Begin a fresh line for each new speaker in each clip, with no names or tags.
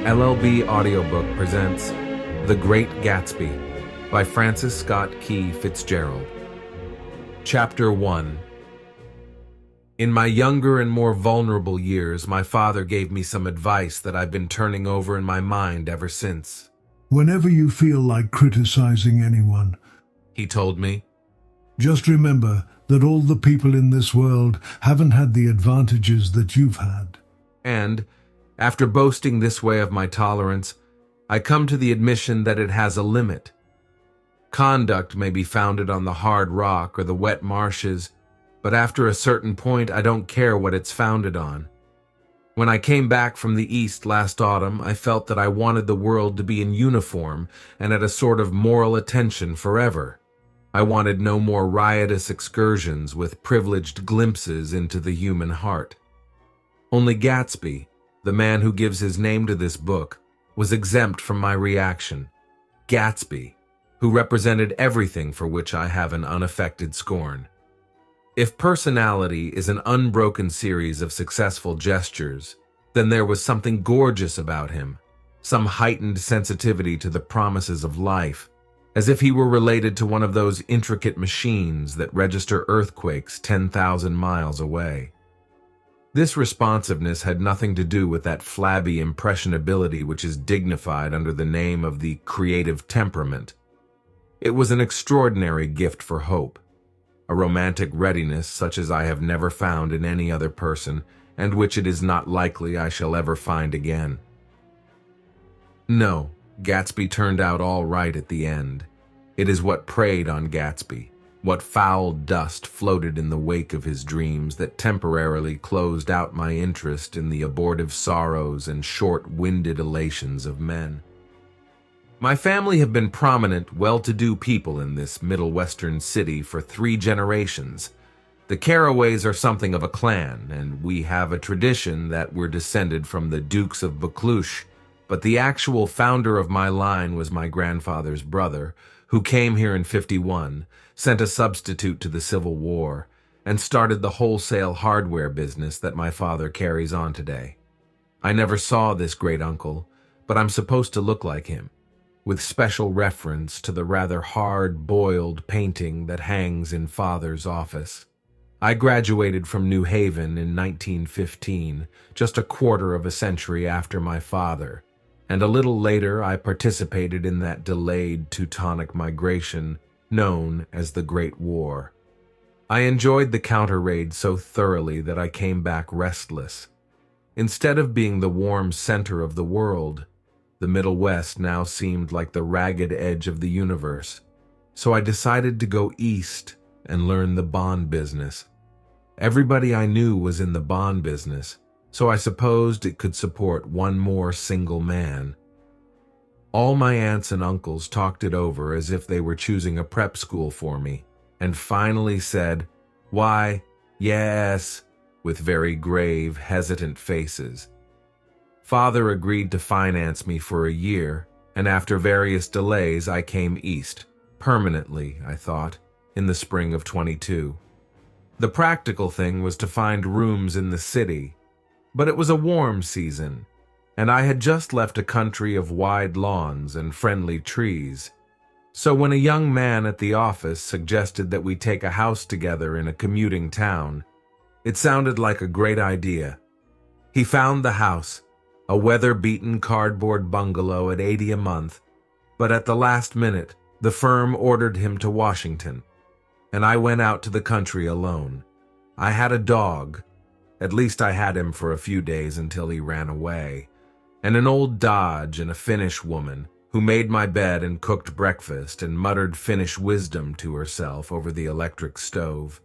LLB Audiobook presents The Great Gatsby by Francis Scott Key Fitzgerald. Chapter 1. In my younger and more vulnerable years, my father gave me some advice that I've been turning over in my mind ever since.
Whenever you feel like criticizing anyone,
He told me,
just remember that all the people in this world haven't had the advantages that you've had.
and, after boasting this way of my tolerance, I come to the admission that it has a limit. Conduct may be founded on the hard rock or the wet marshes, but after a certain point I don't care what it's founded on. When I came back from the East last autumn, I felt that I wanted the world to be in uniform and at a sort of moral attention forever. I wanted no more riotous excursions with privileged glimpses into the human heart. Only Gatsby, the man who gives his name to this book, was exempt from my reaction. Gatsby, who represented everything for which I have an unaffected scorn. If personality is an unbroken series of successful gestures, then there was something gorgeous about him, some heightened sensitivity to the promises of life, as if he were related to one of those intricate machines that register earthquakes 10,000 miles away. This responsiveness had nothing to do with that flabby impressionability which is dignified under the name of the creative temperament. It was an extraordinary gift for hope, a romantic readiness such as I have never found in any other person, and which it is not likely I shall ever find again. No, Gatsby turned out all right at the end. It is what preyed on Gatsby, what foul dust floated in the wake of his dreams that temporarily closed out my interest in the abortive sorrows and short-winded elations of men. My family have been prominent, well-to-do people in this Middle Western city for 3 generations. The Carraways are something of a clan, and we have a tradition that we're descended from the Dukes of Buccleuch, but the actual founder of my line was my grandfather's brother, who came here in '51, sent a substitute to the Civil War, and started the wholesale hardware business that my father carries on today. I never saw this great uncle, but I'm supposed to look like him, with special reference to the rather hard-boiled painting that hangs in Father's office. I graduated from New Haven in 1915, just a quarter of a century after my father, and a little later I participated in that delayed Teutonic migration known as the Great War. I enjoyed the counter-raid so thoroughly that I came back restless. Instead of being the warm center of the world, the Middle West now seemed like the ragged edge of the universe, so I decided to go east and learn the bond business. Everybody I knew was in the bond business, so I supposed it could support one more single man. All my aunts and uncles talked it over as if they were choosing a prep school for me, and finally said, "Why, yes," with very grave, hesitant faces. Father agreed to finance me for a year, and after various delays I came east, permanently, I thought, in the spring of '22. The practical thing was to find rooms in the city, but it was a warm season, and I had just left a country of wide lawns and friendly trees. So when a young man at the office suggested that we take a house together in a commuting town, it sounded like a great idea. He found the house, a weather-beaten cardboard bungalow at $80 a month, but at the last minute, the firm ordered him to Washington, and I went out to the country alone. I had a dog, at least I had him for a few days until he ran away, and an old Dodge and a Finnish woman who made my bed and cooked breakfast and muttered Finnish wisdom to herself over the electric stove.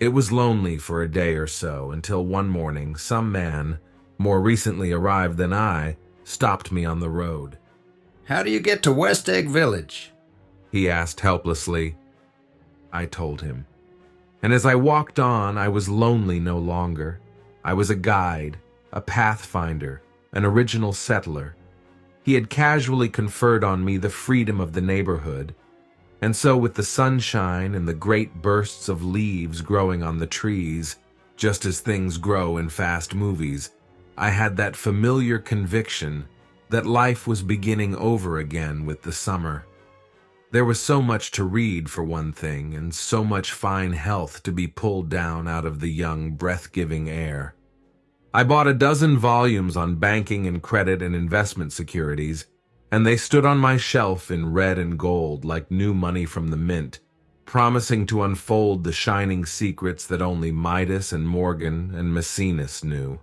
It was lonely for a day or so until one morning some man, more recently arrived than I, stopped me on the road.
"How do you get to West Egg Village?"
he asked helplessly. I told him. And as I walked on, I was lonely no longer. I was a guide, a pathfinder, an original settler. He had casually conferred on me the freedom of the neighborhood, and so with the sunshine and the great bursts of leaves growing on the trees, just as things grow in fast movies, I had that familiar conviction that life was beginning over again with the summer. There was so much to read, for one thing, and so much fine health to be pulled down out of the young, breath-giving air. I bought a dozen volumes on banking and credit and investment securities, and they stood on my shelf in red and gold like new money from the mint, promising to unfold the shining secrets that only Midas and Morgan and Maecenas knew.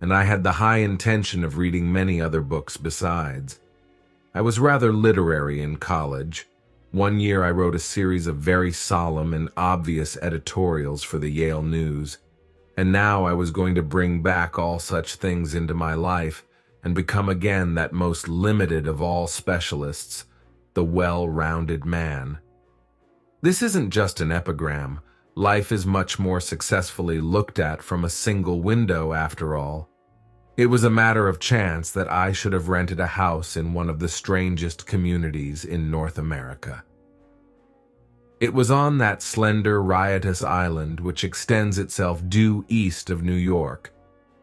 And I had the high intention of reading many other books besides. I was rather literary in college. One year I wrote a series of very solemn and obvious editorials for the Yale News, and now I was going to bring back all such things into my life and become again that most limited of all specialists, the well-rounded man. This isn't just an epigram. Life is much more successfully looked at from a single window, after all. It was a matter of chance that I should have rented a house in one of the strangest communities in North America. It was on that slender, riotous island which extends itself due east of New York,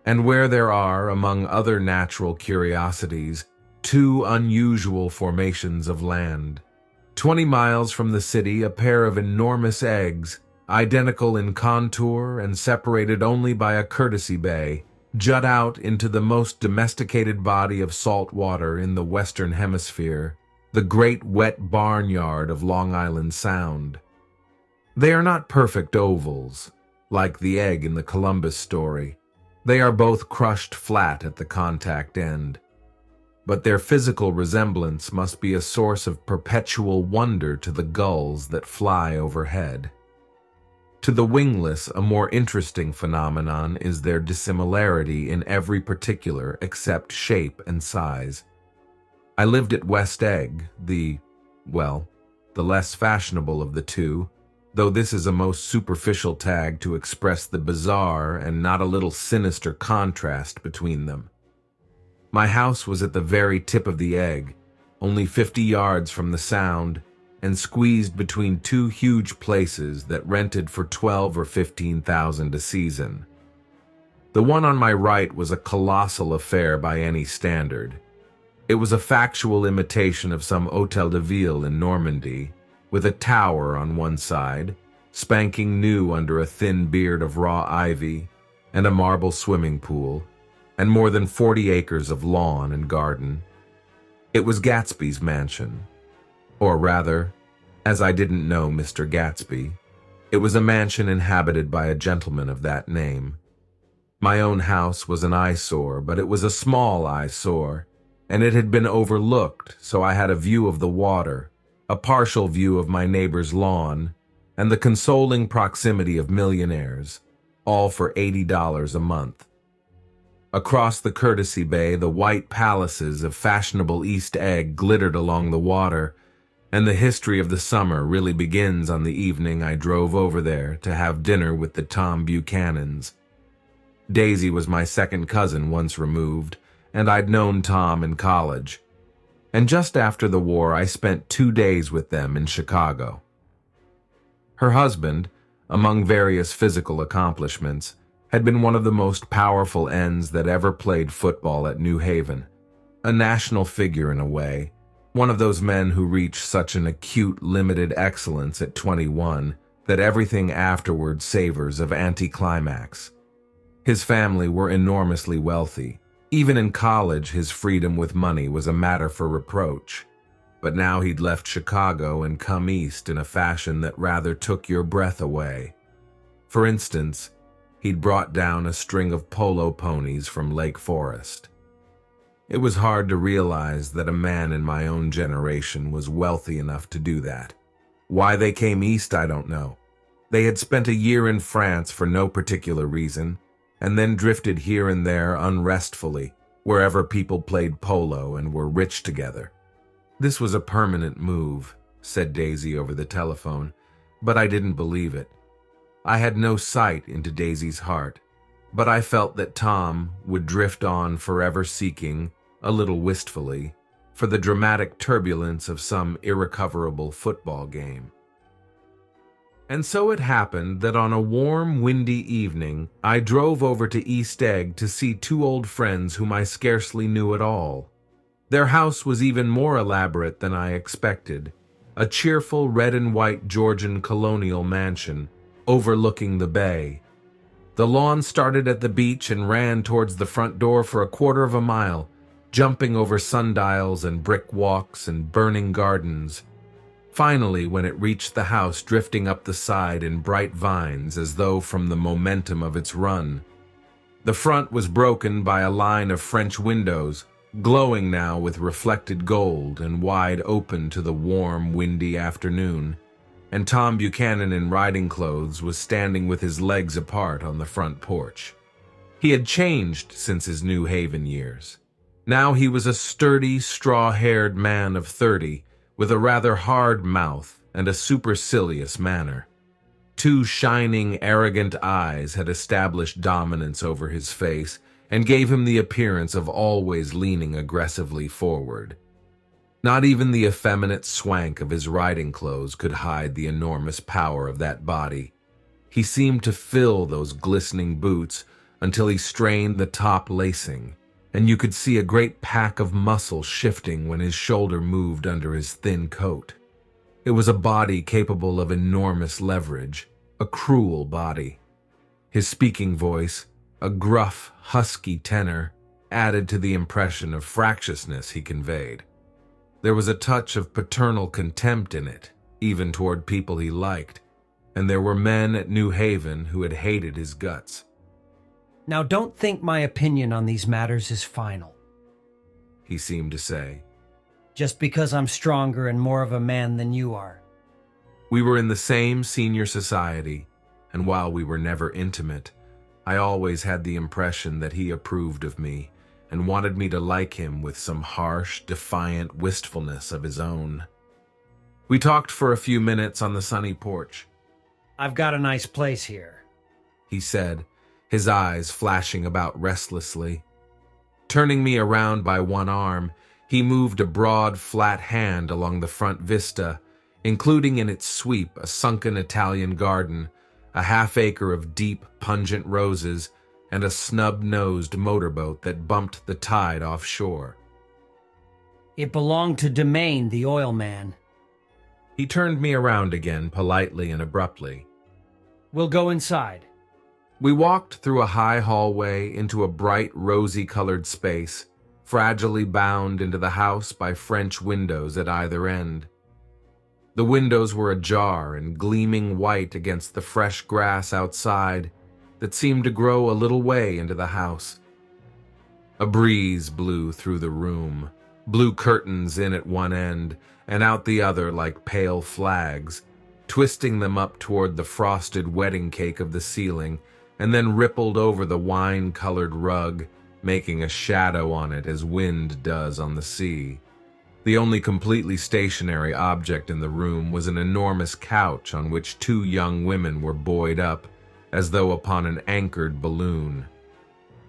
and where there are, among other natural curiosities, two unusual formations of land. 20 miles from the city, a pair of enormous eggs, identical in contour and separated only by a courtesy bay, jut out into the most domesticated body of salt water in the Western Hemisphere, the great wet barnyard of Long Island Sound. They are not perfect ovals, like the egg in the Columbus story. They are both crushed flat at the contact end. But their physical resemblance must be a source of perpetual wonder to the gulls that fly overhead. To the wingless, a more interesting phenomenon is their dissimilarity in every particular except shape and size. I lived at West Egg, the less fashionable of the two, though this is a most superficial tag to express the bizarre and not a little sinister contrast between them. My house was at the very tip of the egg, only 50 yards from the Sound, and squeezed between two huge places that rented for $12,000 or $15,000 a season. The one on my right was a colossal affair by any standard. It was a factual imitation of some Hôtel de Ville in Normandy, with a tower on one side, spanking new under a thin beard of raw ivy, and a marble swimming pool, and more than 40 acres of lawn and garden. It was Gatsby's mansion. Or rather, as I didn't know Mr. Gatsby, it was a mansion inhabited by a gentleman of that name. My own house was an eyesore, but it was a small eyesore, and it had been overlooked, so I had a view of the water, a partial view of my neighbor's lawn, and the consoling proximity of millionaires, all for $80 a month. Across the courtesy bay, the white palaces of fashionable East Egg glittered along the water, and the history of the summer really begins on the evening I drove over there to have dinner with the Tom Buchanans. Daisy was my second cousin once removed, and I'd known Tom in college. And just after the war, I spent 2 days with them in Chicago. Her husband, among various physical accomplishments, had been one of the most powerful ends that ever played football at New Haven, a national figure in a way, one of those men who reach such an acute, limited excellence at 21 that everything afterward savors of anticlimax. His family were enormously wealthy. Even in college, his freedom with money was a matter for reproach. But now he'd left Chicago and come east in a fashion that rather took your breath away. For instance, he'd brought down a string of polo ponies from Lake Forest. It was hard to realize that a man in my own generation was wealthy enough to do that. Why they came east, I don't know. They had spent a year in France for no particular reason, and then drifted here and there unrestfully, wherever people played polo and were rich together. This was a permanent move, said Daisy over the telephone, but I didn't believe it. I had no sight into Daisy's heart, but I felt that Tom would drift on forever seeking, a little wistfully, for the dramatic turbulence of some irrecoverable football game. And so it happened that on a warm, windy evening, I drove over to East Egg to see two old friends whom I scarcely knew at all. Their house was even more elaborate than I expected, a cheerful red and white Georgian colonial mansion overlooking the bay. The lawn started at the beach and ran towards the front door for a quarter of a mile, jumping over sundials and brick walks and burning gardens. Finally, when it reached the house, drifting up the side in bright vines as though from the momentum of its run. The front was broken by a line of French windows, glowing now with reflected gold and wide open to the warm, windy afternoon, and Tom Buchanan in riding clothes was standing with his legs apart on the front porch. He had changed since his New Haven years. Now he was a sturdy, straw-haired man of 30, with a rather hard mouth and a supercilious manner. Two shining, arrogant eyes had established dominance over his face and gave him the appearance of always leaning aggressively forward. Not even the effeminate swank of his riding clothes could hide the enormous power of that body. He seemed to fill those glistening boots until he strained the top lacing, and you could see a great pack of muscle shifting when his shoulder moved under his thin coat. It was a body capable of enormous leverage, a cruel body. His speaking voice, a gruff, husky tenor, added to the impression of fractiousness he conveyed. There was a touch of paternal contempt in it, even toward people he liked, and there were men at New Haven who had hated his guts.
Now don't think my opinion on these matters is final,
he seemed to say.
Just because I'm stronger and more of a man than you are.
We were in the same senior society, and while we were never intimate, I always had the impression that he approved of me and wanted me to like him with some harsh, defiant wistfulness of his own. We talked for a few minutes on the sunny porch.
I've got a nice place here,
he said, his eyes flashing about restlessly. Turning me around by one arm, he moved a broad, flat hand along the front vista, including in its sweep a sunken Italian garden, a half-acre of deep, pungent roses, and a snub-nosed motorboat that bumped the tide offshore.
It belonged to Domain, the oil man.
He turned me around again, politely and abruptly.
We'll go inside.
We walked through a high hallway into a bright, rosy-colored space, fragilely bound into the house by French windows at either end. The windows were ajar and gleaming white against the fresh grass outside that seemed to grow a little way into the house. A breeze blew through the room, blue curtains in at one end and out the other like pale flags, twisting them up toward the frosted wedding cake of the ceiling, and then rippled over the wine-colored rug, making a shadow on it as wind does on the sea. The only completely stationary object in the room was an enormous couch on which two young women were buoyed up, as though upon an anchored balloon.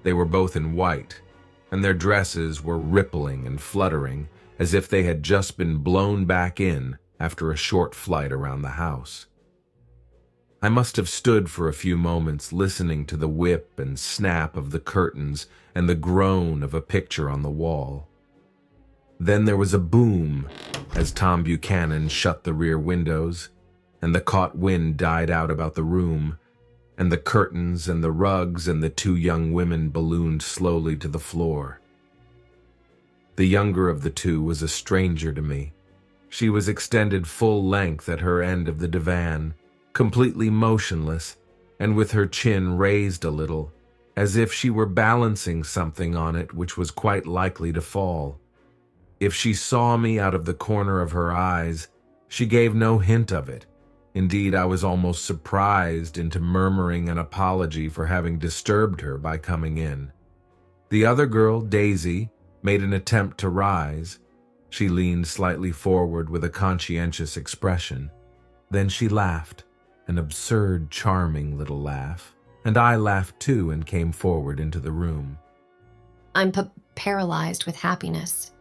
They were both in white, and their dresses were rippling and fluttering, as if they had just been blown back in after a short flight around the house. I must have stood for a few moments listening to the whip and snap of the curtains and the groan of a picture on the wall. Then there was a boom as Tom Buchanan shut the rear windows, and the caught wind died out about the room, and the curtains and the rugs and the two young women ballooned slowly to the floor. The younger of the two was a stranger to me. She was extended full length at her end of the divan, completely motionless, and with her chin raised a little, as if she were balancing something on it which was quite likely to fall. If she saw me out of the corner of her eyes, she gave no hint of it. Indeed, I was almost surprised into murmuring an apology for having disturbed her by coming in. The other girl, Daisy, made an attempt to rise. She leaned slightly forward with a conscientious expression. Then she laughed, an absurd, charming little laugh, and I laughed too and came forward into the room.
I'm paralyzed with happiness.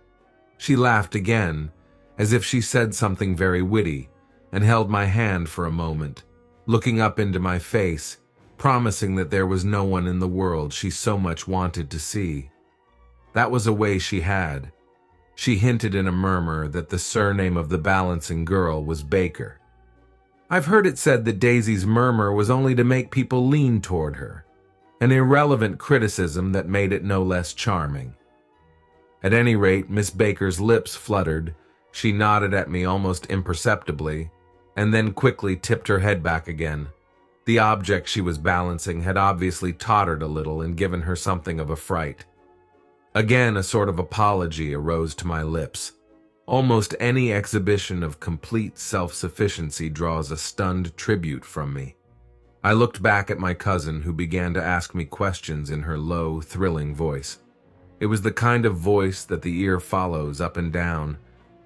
She laughed again, as if she said something very witty, and held my hand for a moment, looking up into my face, promising that there was no one in the world she so much wanted to see. That was a way she had. She hinted in a murmur that the surname of the balancing girl was Baker. I've heard it said that Daisy's murmur was only to make people lean toward her, an irrelevant criticism that made it no less charming. At any rate, Miss Baker's lips fluttered. She nodded at me almost imperceptibly, and then quickly tipped her head back again. The object she was balancing had obviously tottered a little and given her something of a fright. Again, a sort of apology arose to my lips. Almost any exhibition of complete self-sufficiency draws a stunned tribute from me. I looked back at my cousin, who began to ask me questions in her low, thrilling voice. It was the kind of voice that the ear follows up and down,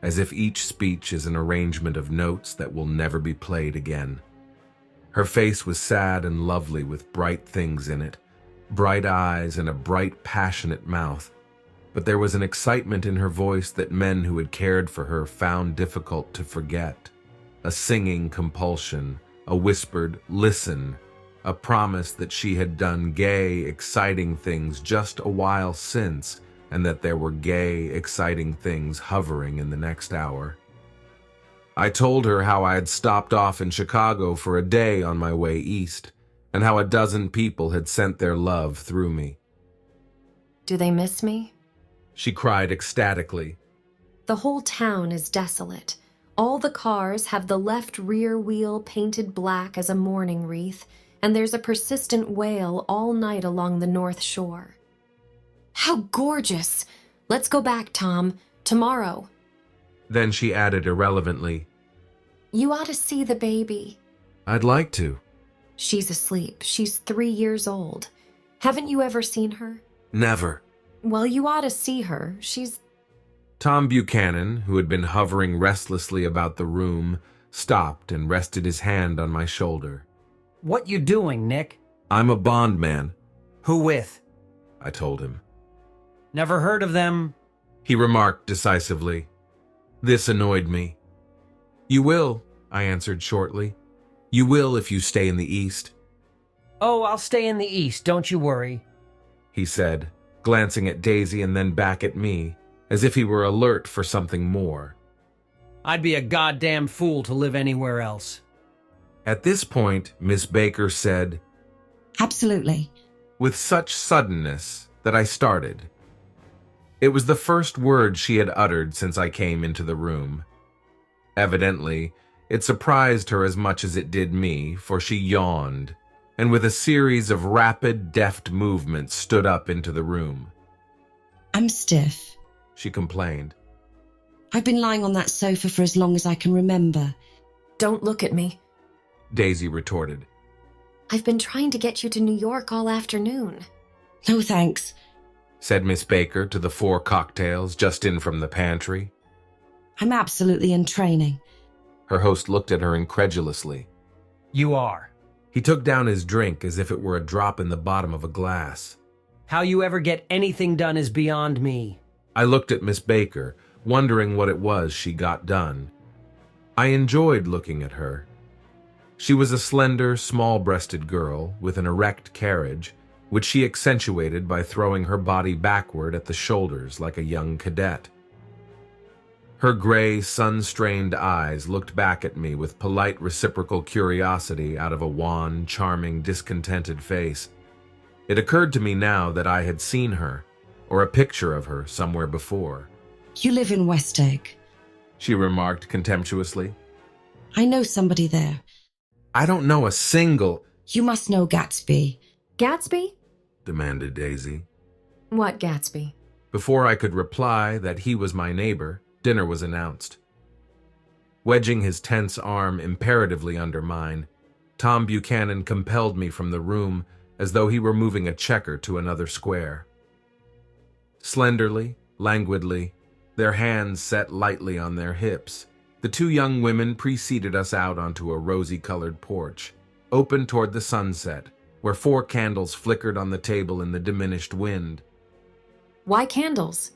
as if each speech is an arrangement of notes that will never be played again. Her face was sad and lovely with bright things in it, bright eyes and a bright, passionate mouth. But there was an excitement in her voice that men who had cared for her found difficult to forget. A singing compulsion, a whispered "listen," a promise that she had done gay, exciting things just a while since, and that there were gay, exciting things hovering in the next hour. I told her how I had stopped off in Chicago for a day on my way east, and how a dozen people had sent their love through me.
Do they miss me?
She cried ecstatically.
The whole town is desolate. All the cars have the left rear wheel painted black as a mourning wreath, and there's a persistent wail all night along the North Shore. How gorgeous! Let's go back, Tom. Tomorrow.
Then she added irrelevantly,
You ought to see the baby.
I'd like to.
She's asleep. She's 3 years old. Haven't you ever seen her?
Never.
Well, you ought to see her. She's...
Tom Buchanan, who had been hovering restlessly about the room, stopped and rested his hand on my shoulder.
What you doing, Nick?
I'm a bondman,
Who with?
I told him.
Never heard of them.
He remarked decisively. This annoyed me. You will, I answered shortly. You will if you stay in the East,
Oh, I'll stay in the East, don't you worry.
he said, glancing at Daisy and then back at me, as if he were alert for something more.
I'd be a goddamn fool to live anywhere else.
At this point, Miss Baker said,
Absolutely.
with such suddenness that I started. It was the first word she had uttered since I came into the room. Evidently, it surprised her as much as it did me, for she yawned, and with a series of rapid, deft movements stood up into the room.
I'm stiff.
She complained.
I've been lying on that sofa for as long as I can remember.
Don't look at me.
Daisy retorted.
I've been trying to get you to New York all afternoon.
No thanks.
Said Miss Baker to the 4 cocktails just in from the pantry.
I'm absolutely in training.
Her host looked at her incredulously.
You are.
He took down his drink as if it were a drop in the bottom of a glass.
How you ever get anything done is beyond me.
I looked at Miss Baker, wondering what it was she got done. I enjoyed looking at her. She was a slender, small-breasted girl with an erect carriage, which she accentuated by throwing her body backward at the shoulders like a young cadet. Her gray, sun-strained eyes looked back at me with polite reciprocal curiosity out of a wan, charming, discontented face. It occurred to me now that I had seen her, or a picture of her, somewhere before.
You live in West Egg.
She remarked contemptuously.
I know somebody there.
I don't know a single...
You must know Gatsby.
Gatsby?
demanded Daisy.
What Gatsby?
Before I could reply that he was my neighbor, dinner was announced. Wedging his tense arm imperatively under mine, Tom Buchanan compelled me from the room as though he were moving a checker to another square. Slenderly, languidly, their hands set lightly on their hips, the 2 young women preceded us out onto a rosy-colored porch, open toward the sunset, where 4 candles flickered on the table in the diminished wind.
Why candles?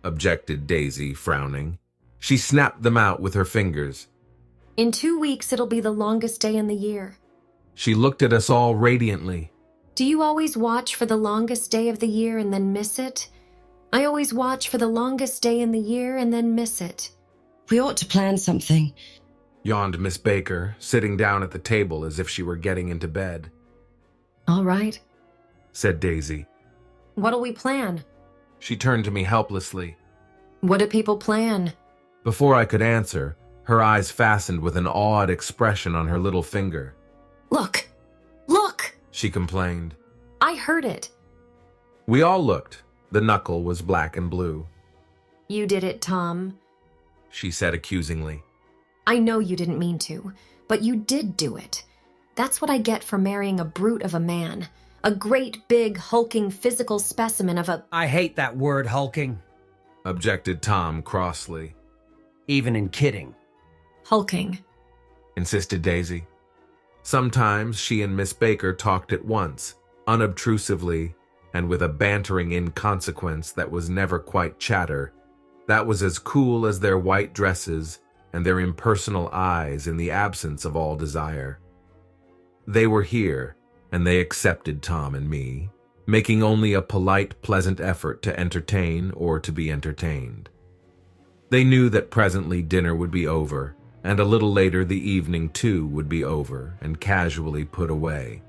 Objected Daisy, frowning. She snapped them out with her fingers.
In 2 weeks, it'll be the longest day in the year.
She looked at us all radiantly.
Do you always watch for the longest day of the year and then miss it? I always watch for the longest day in the year and then miss it.
We ought to plan something.
yawned Miss Baker, sitting down at the table as if she were getting into bed.
All right.
Said Daisy.
What'll we plan?
She turned to me helplessly.
What do people plan?
Before I could answer, her eyes fastened with an awed expression on her little finger.
Look! Look!
She complained.
I heard it.
We all looked. The knuckle was black and blue.
You did it, Tom.
She said accusingly.
I know you didn't mean to, but you did do it. That's what I get for marrying a brute of a man. A great, big, hulking physical specimen of a...
I hate that word, hulking.
Objected Tom crossly.
Even in kidding.
Hulking.
Insisted Daisy. Sometimes she and Miss Baker talked at once, unobtrusively, and with a bantering inconsequence that was never quite chatter, that was as cool as their white dresses and their impersonal eyes in the absence of all desire. They were here, and they accepted Tom and me, making only a polite, pleasant effort to entertain or to be entertained. They knew that presently dinner would be over, and a little later the evening too would be over and casually put away.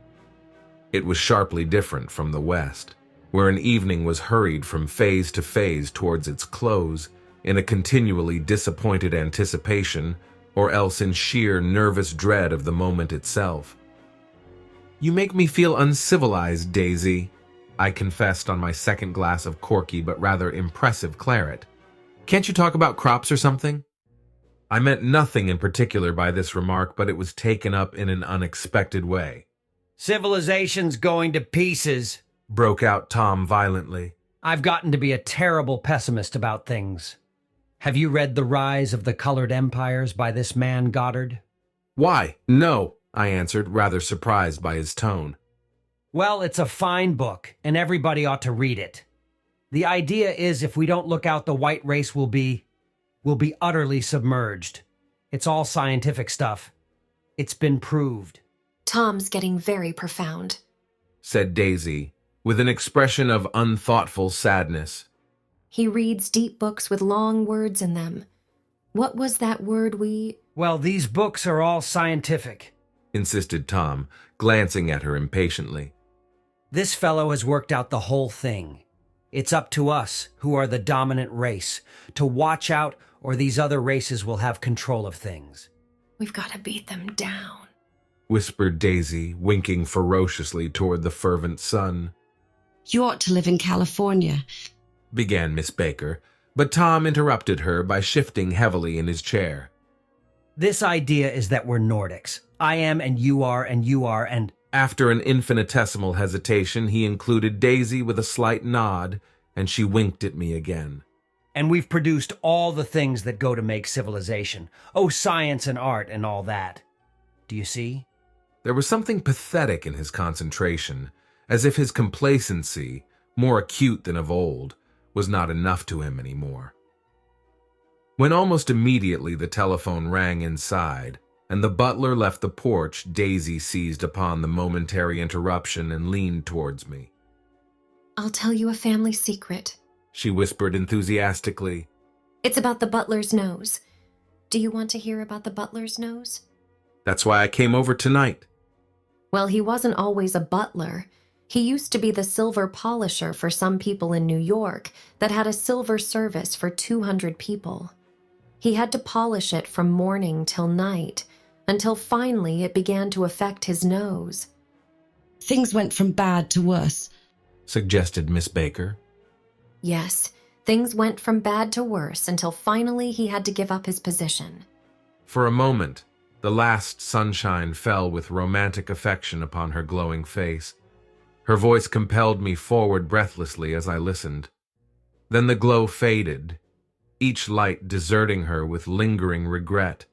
It was sharply different from the West, where an evening was hurried from phase to phase towards its close in a continually disappointed anticipation or else in sheer nervous dread of the moment itself. You make me feel uncivilized, Daisy, I confessed on my second glass of corky but rather impressive claret. Can't you talk about crops or something? I meant nothing in particular by this remark, but it was taken up in an unexpected way.
Civilization's going to pieces,
Broke out Tom violently.
I've gotten to be a terrible pessimist about things. Have you read The Rise of the Colored Empires by this man Goddard?
Why, no, I answered, rather surprised by his tone.
Well, it's a fine book, and everybody ought to read it. The idea is if we don't look out, the white race will be utterly submerged. It's all scientific stuff. It's been proved.
Tom's getting very profound,
Said Daisy, with an expression of unthoughtful sadness.
He reads deep books with long words in them. What was that word
Well, these books are all scientific.
Insisted Tom, glancing at her impatiently.
This fellow has worked out the whole thing. It's up to us, who are the dominant race, to watch out, or these other races will have control of things.
We've got to beat them down,
Whispered Daisy, winking ferociously toward the fervent sun.
You ought to live in California.
Began Miss Baker, but Tom interrupted her by shifting heavily in his chair.
This idea is that we're Nordics. I am, and you are, and...
After an infinitesimal hesitation, he included Daisy with a slight nod, and she winked at me again.
And we've produced all the things that go to make civilization. Oh, science and art and all that. Do you see?
There was something pathetic in his concentration, as if his complacency, more acute than of old, was not enough to him anymore. When almost immediately the telephone rang inside, and the butler left the porch, Daisy seized upon the momentary interruption and leaned towards me.
I'll tell you a family secret,
She whispered enthusiastically.
It's about the butler's nose. Do you want to hear about the butler's nose?
That's why I came over tonight.
Well, he wasn't always a butler. He used to be the silver polisher for some people in New York that had a silver service for 200 people. He had to polish it from morning till night, until finally it began to affect his nose.
Things went from bad to worse,
Suggested Miss Baker.
Yes, things went from bad to worse until finally he had to give up his position.
For a moment, the last sunshine fell with romantic affection upon her glowing face. Her voice compelled me forward breathlessly as I listened. Then the glow faded, each light deserting her with lingering regret,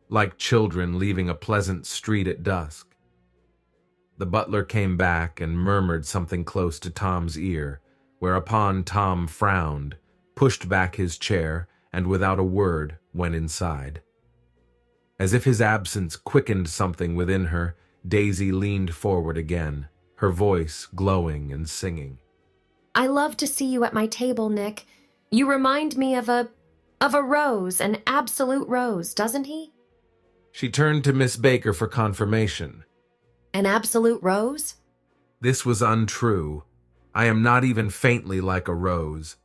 like children leaving a pleasant street at dusk. The butler came back and murmured something close to Tom's ear, whereupon Tom frowned, pushed back his chair, and without a word went inside. As if his absence quickened something within her, Daisy leaned forward again, her voice glowing and singing.
I love to see you at my table, Nick. You remind me of a rose, an absolute rose, doesn't he?
She turned to Miss Baker for confirmation.
An absolute rose?
This was untrue. I am not even faintly like a rose.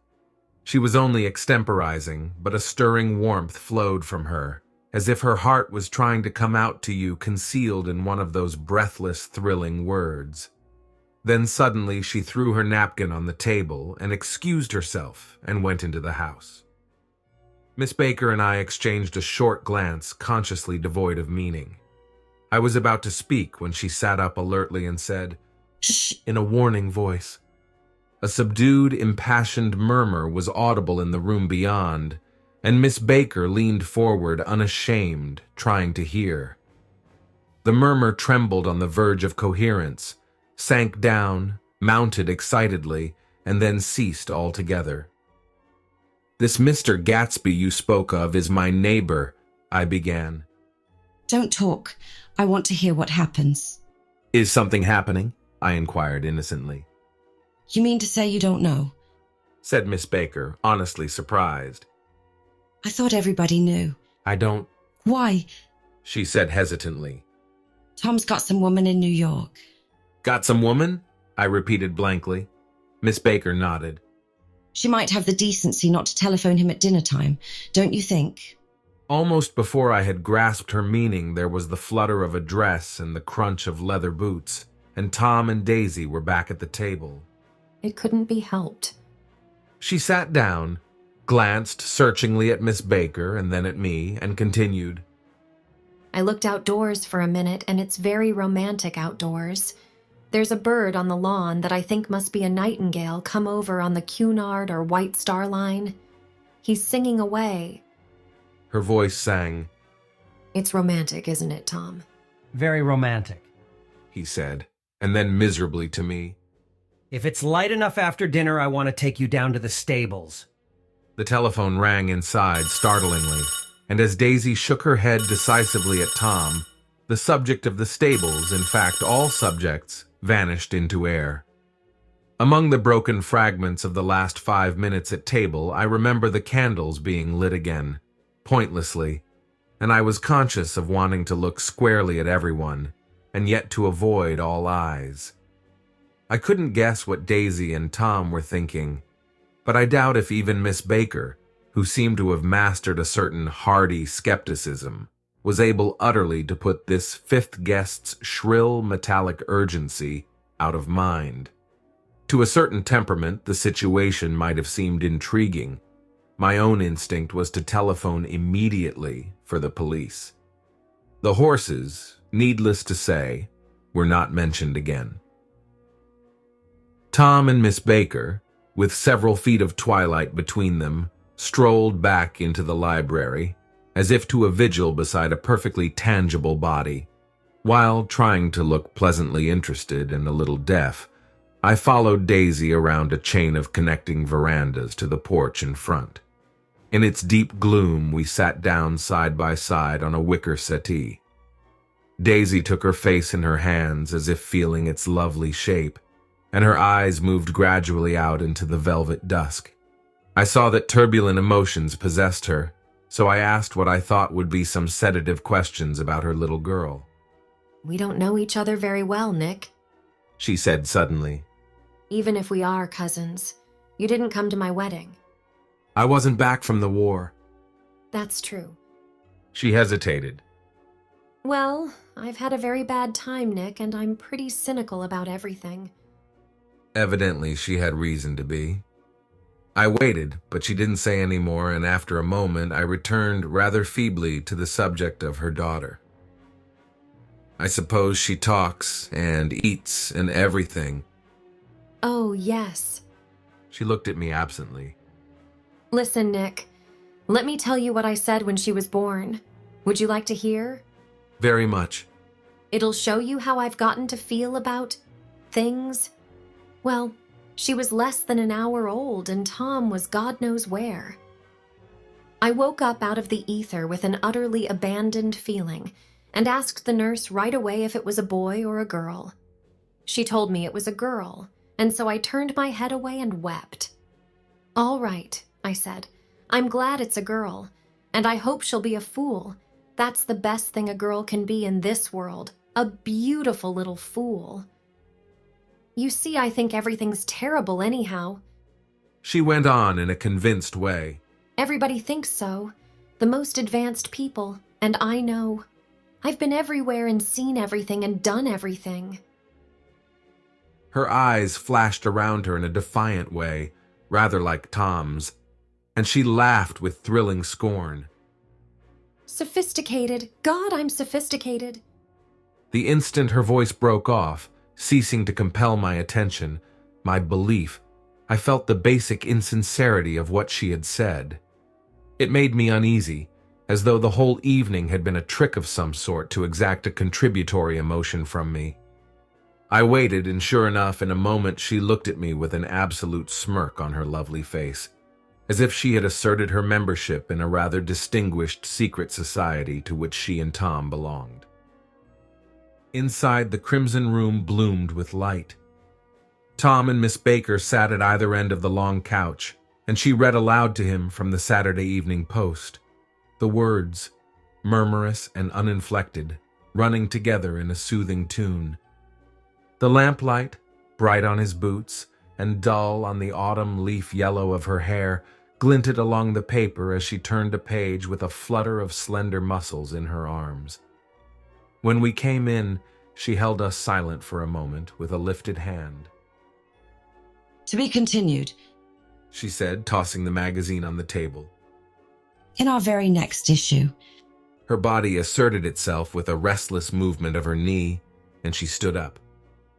She was only extemporizing, but a stirring warmth flowed from her, as if her heart was trying to come out to you concealed in one of those breathless, thrilling words. Then suddenly she threw her napkin on the table and excused herself and went into the house. Miss Baker and I exchanged a short glance, consciously devoid of meaning. I was about to speak when she sat up alertly and said, "Shh," in a warning voice. A subdued, impassioned murmur was audible in the room beyond, and Miss Baker leaned forward unashamed, trying to hear. The murmur trembled on the verge of coherence, sank down, mounted excitedly, and then ceased altogether. "This Mr. Gatsby you spoke of is my neighbor," I began.
Don't talk. I want to hear what happens.
"Is something happening?" I inquired innocently.
You mean to say you don't know?
Said Miss Baker, honestly surprised.
I thought everybody knew.
"I don't,"
Why?
she said hesitantly.
Tom's got some woman in New York.
"Got some woman?" I repeated blankly. Miss Baker nodded.
She might have the decency not to telephone him at dinner time, don't you think?
Almost before I had grasped her meaning, there was the flutter of a dress and the crunch of leather boots, and Tom and Daisy were back at the table.
It couldn't be helped.
She sat down, glanced searchingly at Miss Baker and then at me, and continued.
I looked outdoors for a minute, and it's very romantic outdoors. There's a bird on the lawn that I think must be a nightingale come over on the Cunard or White Star Line. He's singing away.
Her voice sang.
It's romantic, isn't it, Tom?
Very romantic.
He said, and then miserably to me.
If it's light enough after dinner, I want to take you down to the stables.
The telephone rang inside startlingly, and as Daisy shook her head decisively at Tom, the subject of the stables, in fact all subjects, vanished into air. Among the broken fragments of the last 5 minutes at table, I remember the candles being lit again, pointlessly, and I was conscious of wanting to look squarely at everyone, and yet to avoid all eyes. I couldn't guess what Daisy and Tom were thinking, but I doubt if even Miss Baker, who seemed to have mastered a certain hardy skepticism, was able utterly to put this fifth guest's shrill metallic urgency out of mind. To a certain temperament, the situation might have seemed intriguing. My own instinct was to telephone immediately for the police. The horses, needless to say, were not mentioned again. Tom and Miss Baker, with several feet of twilight between them, strolled back into the library, as if to a vigil beside a perfectly tangible body. While trying to look pleasantly interested and a little deaf, I followed Daisy around a chain of connecting verandas to the porch in front. In its deep gloom, we sat down side by side on a wicker settee. Daisy took her face in her hands as if feeling its lovely shape, and her eyes moved gradually out into the velvet dusk. I saw that turbulent emotions possessed her, so I asked what I thought would be some sedative questions about her little girl.
We don't know each other very well, Nick.
She said suddenly.
Even if we are cousins, you didn't come to my wedding.
I wasn't back from the war.
That's true.
She hesitated.
Well, I've had a very bad time, Nick, and I'm pretty cynical about everything.
Evidently, she had reason to be. I waited, but she didn't say any more, and after a moment, I returned rather feebly to the subject of her daughter. I suppose she talks and eats and everything.
Oh, yes.
She looked at me absently.
Listen, Nick, let me tell you what I said when she was born. Would you like to hear?
Very much.
It'll show you how I've gotten to feel about things. Well, she was less than an hour old, and Tom was God knows where. I woke up out of the ether with an utterly abandoned feeling and asked the nurse right away if it was a boy or a girl. She told me it was a girl, and so I turned my head away and wept. "All right," I said. "I'm glad it's a girl, and I hope she'll be a fool. That's the best thing a girl can be in this world, a beautiful little fool. You see, I think everything's terrible anyhow."
She went on in a convinced way.
"Everybody thinks so. The most advanced people, and I know. I've been everywhere and seen everything and done everything."
Her eyes flashed around her in a defiant way, rather like Tom's, and she laughed with thrilling scorn.
"Sophisticated. God, I'm sophisticated."
The instant her voice broke off, ceasing to compel my attention, my belief, I felt the basic insincerity of what she had said. It made me uneasy, as though the whole evening had been a trick of some sort to exact a contributory emotion from me. I waited, and sure enough, in a moment she looked at me with an absolute smirk on her lovely face, as if she had asserted her membership in a rather distinguished secret society to which she and Tom belonged. Inside, the crimson room bloomed with light. Tom and Miss Baker sat at either end of the long couch, and she read aloud to him from the Saturday Evening Post, the words, murmurous and uninflected, running together in a soothing tune. The lamplight, bright on his boots and dull on the autumn leaf yellow of her hair, glinted along the paper as she turned a page with a flutter of slender muscles in her arms. When we came in, she held us silent for a moment with a lifted hand.
To be continued.
She said, tossing the magazine on the table.
In our very next issue.
Her body asserted itself with a restless movement of her knee, and she stood up.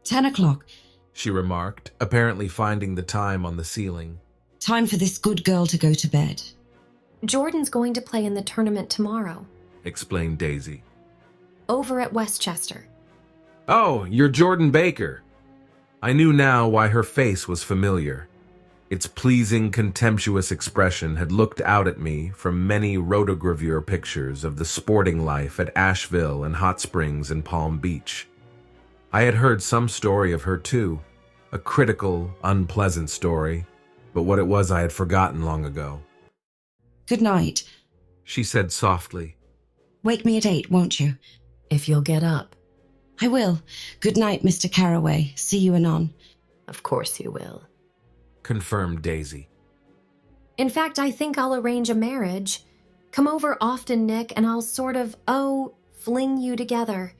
10 o'clock.
She remarked, apparently finding the time on the ceiling.
Time for this good girl to go to bed.
"Jordan's going to play in the tournament tomorrow,
Explained Daisy.
over at Westchester."
"Oh, you're Jordan Baker." I knew now why her face was familiar. Its pleasing, contemptuous expression had looked out at me from many rotogravure pictures of the sporting life at Asheville and Hot Springs and Palm Beach. I had heard some story of her too, a critical, unpleasant story, but what it was I had forgotten long ago.
Good night.
She said softly.
Wake me at 8, won't you?
"If you'll get up."
I will. Good night, Mr. Carraway. See you anon.
"Of course you will."
Confirmed Daisy.
"In fact, I think I'll arrange a marriage. Come over often, Nick, and I'll sort of, fling you together.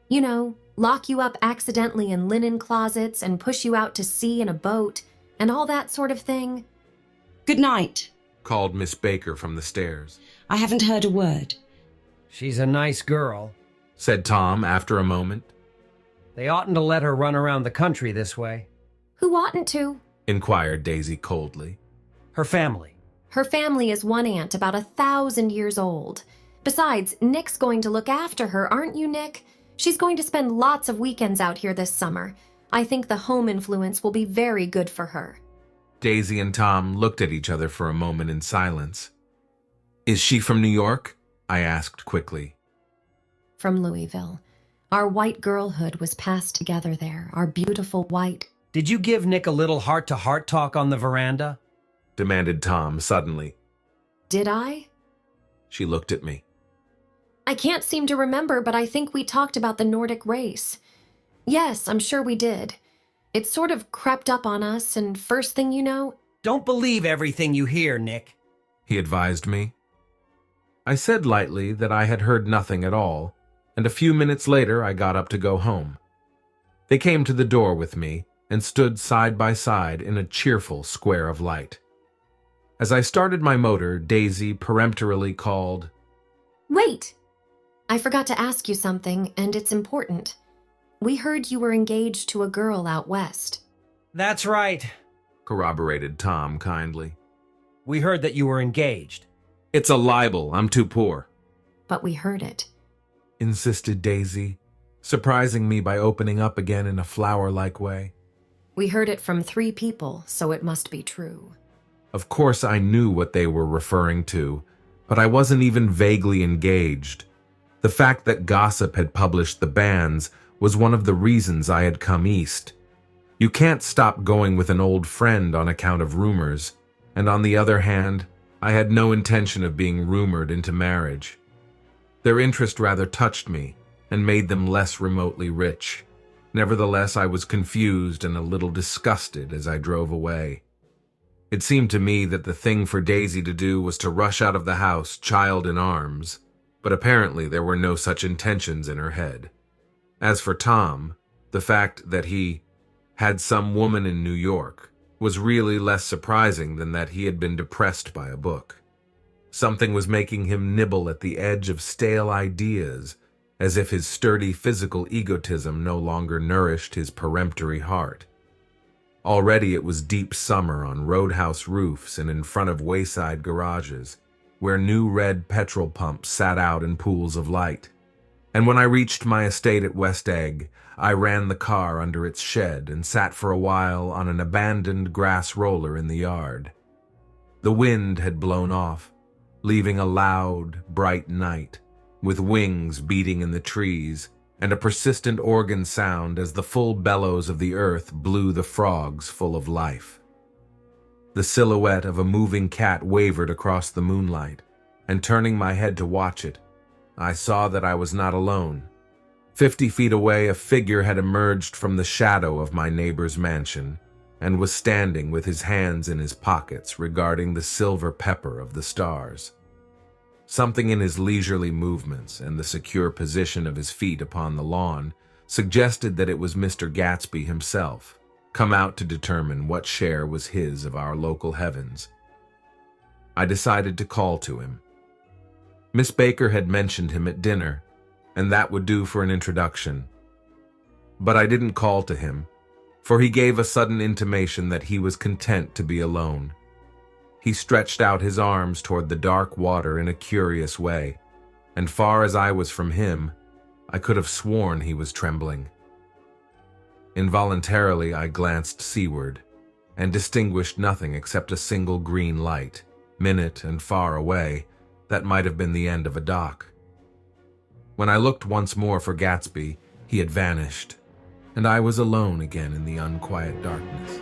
You know, lock you up accidentally in linen closets and push you out to sea in a boat, and all that sort of thing."
Good night,
called Miss Baker from the stairs.
I haven't heard a word.
She's a nice girl.
Said Tom after a moment.
They oughtn't to let her run around the country this way.
"Who oughtn't to?"
Inquired Daisy coldly.
Her family.
"Her family is one aunt about 1,000 years old. Besides, Nick's going to look after her, aren't you, Nick? She's going to spend lots of weekends out here this summer. I think the home influence will be very good for her."
Daisy and Tom looked at each other for a moment in silence. "Is she from New York?" I asked quickly.
"From Louisville. Our white girlhood was passed together there, our beautiful white—"
Did you give Nick a little heart-to-heart talk on the veranda?
Demanded Tom suddenly.
"Did I?"
She looked at me.
"I can't seem to remember, but I think we talked about the Nordic race. Yes, I'm sure we did. It sort of crept up on us, and first thing you know—"
Don't believe everything you hear, Nick.
He advised me. I said lightly that I had heard nothing at all, and a few minutes later I got up to go home. They came to the door with me and stood side by side in a cheerful square of light. As I started my motor, Daisy peremptorily called,
"Wait! I forgot to ask you something, and it's important. We heard you were engaged to a girl out west."
That's right.
corroborated Tom kindly.
We heard that you were engaged.
It's a libel. I'm too poor,
"But we heard it."
insisted Daisy, surprising me by opening up again in a flower-like way.
"We heard it from 3 people, so it must be true."
Of course I knew what they were referring to, but I wasn't even vaguely engaged. The fact that gossip had published the bans was one of the reasons I had come east. You can't stop going with an old friend on account of rumors, and on the other hand, I had no intention of being rumored into marriage. Their interest rather touched me and made them less remotely rich. Nevertheless, I was confused and a little disgusted as I drove away. It seemed to me that the thing for Daisy to do was to rush out of the house, child in arms, but apparently there were no such intentions in her head. As for Tom, the fact that he had some woman in New York was really less surprising than that he had been depressed by a book. Something was making him nibble at the edge of stale ideas, as if his sturdy physical egotism no longer nourished his peremptory heart. Already it was deep summer on roadhouse roofs and in front of wayside garages, where new red petrol pumps sat out in pools of light. And when I reached my estate at West Egg, I ran the car under its shed and sat for a while on an abandoned grass roller in the yard. The wind had blown off, leaving a loud, bright night, with wings beating in the trees and a persistent organ sound as the full bellows of the earth blew the frogs full of life. The silhouette of a moving cat wavered across the moonlight, and turning my head to watch it, I saw that I was not alone. 50 feet away, a figure had emerged from the shadow of my neighbor's mansion and was standing with his hands in his pockets regarding the silver pepper of the stars. Something in his leisurely movements and the secure position of his feet upon the lawn suggested that it was Mr. Gatsby himself, come out to determine what share was his of our local heavens. I decided to call to him. Miss Baker had mentioned him at dinner, and that would do for an introduction. But I didn't call to him, for he gave a sudden intimation that he was content to be alone. He stretched out his arms toward the dark water in a curious way, and far as I was from him, I could have sworn he was trembling. Involuntarily, I glanced seaward, and distinguished nothing except a single green light, minute and far away, that might have been the end of a dock. When I looked once more for Gatsby, he had vanished, and I was alone again in the unquiet darkness.